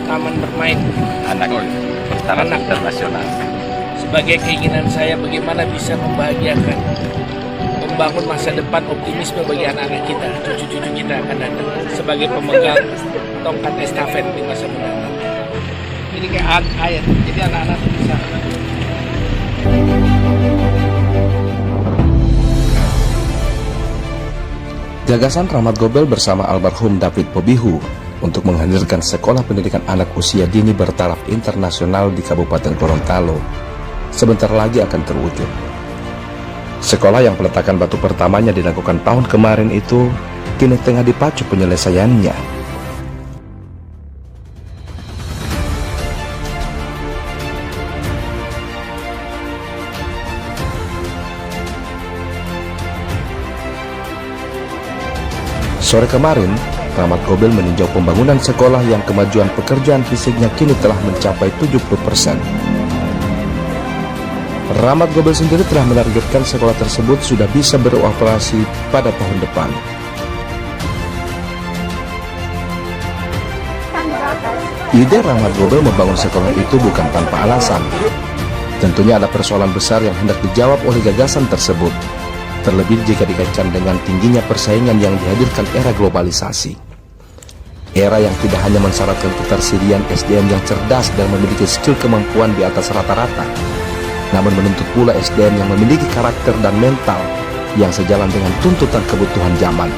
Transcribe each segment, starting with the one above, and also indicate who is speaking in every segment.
Speaker 1: taman bermain
Speaker 2: anak bertaraf internasional.
Speaker 1: sebagai keinginan saya bagaimana bisa membahagiakan, membangun masa depan optimisme bagi anak-anak kita, cucu-cucu kita akan datang sebagai pemegang tongkat estafet di masa mendatang. Jadi kayak air, jadi anak-anak bisa.
Speaker 3: Gagasan Rahmat Gobel bersama almarhum David Pobihu untuk menghadirkan sekolah pendidikan anak usia dini bertaraf internasional di Kabupaten Gorontalo sebentar lagi akan terwujud. Sekolah yang peletakan batu pertamanya dilakukan tahun kemarin itu kini tengah dipacu penyelesaiannya. Sore kemarin, Rahmat Gobel meninjau pembangunan sekolah yang kemajuan pekerjaan fisiknya kini telah mencapai 70%. Rahmat Gobel sendiri telah menargetkan sekolah tersebut sudah bisa beroperasi pada tahun depan. Ide Rahmat Gobel membangun sekolah itu bukan tanpa alasan. Tentunya ada persoalan besar yang hendak dijawab oleh gagasan tersebut, terlebih jika dikaitkan dengan tingginya persaingan yang dihadirkan era globalisasi. Era yang tidak hanya mensyaratkan ketersediaan SDM yang cerdas dan memiliki skill kemampuan di atas rata-rata, namun menuntut pula SDM yang memiliki karakter dan mental yang sejalan dengan tuntutan kebutuhan zaman.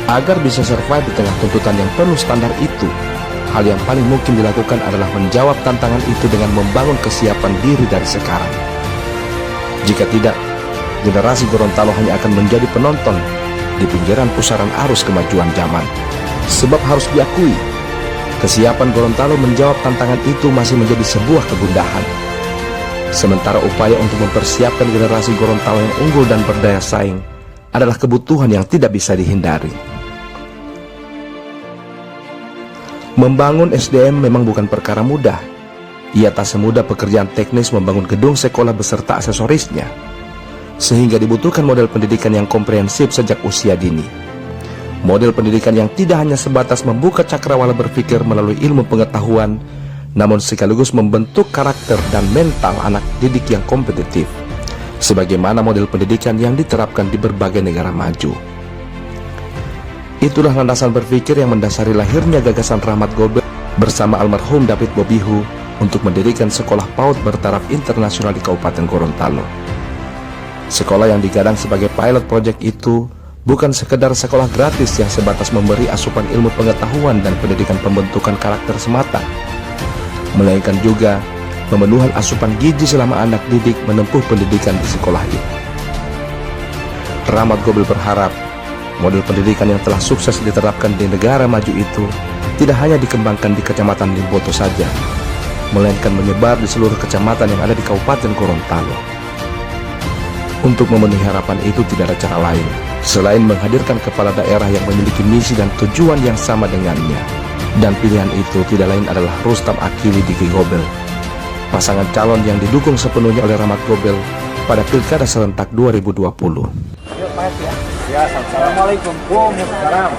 Speaker 3: Agar bisa survive di tengah tuntutan yang penuh standar itu, hal yang paling mungkin dilakukan adalah menjawab tantangan itu dengan membangun kesiapan diri dari sekarang. Jika tidak, generasi Gorontalo hanya akan menjadi penonton di pinggiran pusaran arus kemajuan zaman. Sebab harus diakui, kesiapan Gorontalo menjawab tantangan itu masih menjadi sebuah kegundahan. Sementara upaya untuk mempersiapkan generasi Gorontalo yang unggul dan berdaya saing adalah kebutuhan yang tidak bisa dihindari. Membangun SDM memang bukan perkara mudah. Ia tak semudah pekerjaan teknis membangun gedung sekolah beserta aksesorisnya, sehingga dibutuhkan model pendidikan yang komprehensif sejak usia dini. Model pendidikan yang tidak hanya sebatas membuka cakrawala berpikir melalui ilmu pengetahuan, namun sekaligus membentuk karakter dan mental anak didik yang kompetitif, sebagaimana model pendidikan yang diterapkan di berbagai negara maju. Itulah landasan berpikir yang mendasari lahirnya gagasan Rahmat Gobel bersama almarhum David Pobihu untuk mendirikan sekolah PAUD bertaraf internasional di Kabupaten Gorontalo. Sekolah yang digadang sebagai pilot project itu bukan sekedar sekolah gratis yang sebatas memberi asupan ilmu pengetahuan dan pendidikan pembentukan karakter semata, melainkan juga pemenuhan asupan gizi selama anak didik menempuh pendidikan di sekolah itu. Rahmat Gobel berharap model pendidikan yang telah sukses diterapkan di negara maju itu tidak hanya dikembangkan di Kecamatan Limboto saja, melainkan menyebar di seluruh kecamatan yang ada di Kabupaten Gorontalo. Untuk memenuhi harapan itu tidak ada cara lain selain menghadirkan kepala daerah yang memiliki misi dan tujuan yang sama dengannya. Dan pilihan itu tidak lain adalah Rustam Akili Diki Gobel, pasangan calon yang didukung sepenuhnya oleh Rahmat Gobel pada Pilkada serentak 2020.
Speaker 1: Yuk, Pak ya. Ya, assalamualaikum. Waalaikumsalam.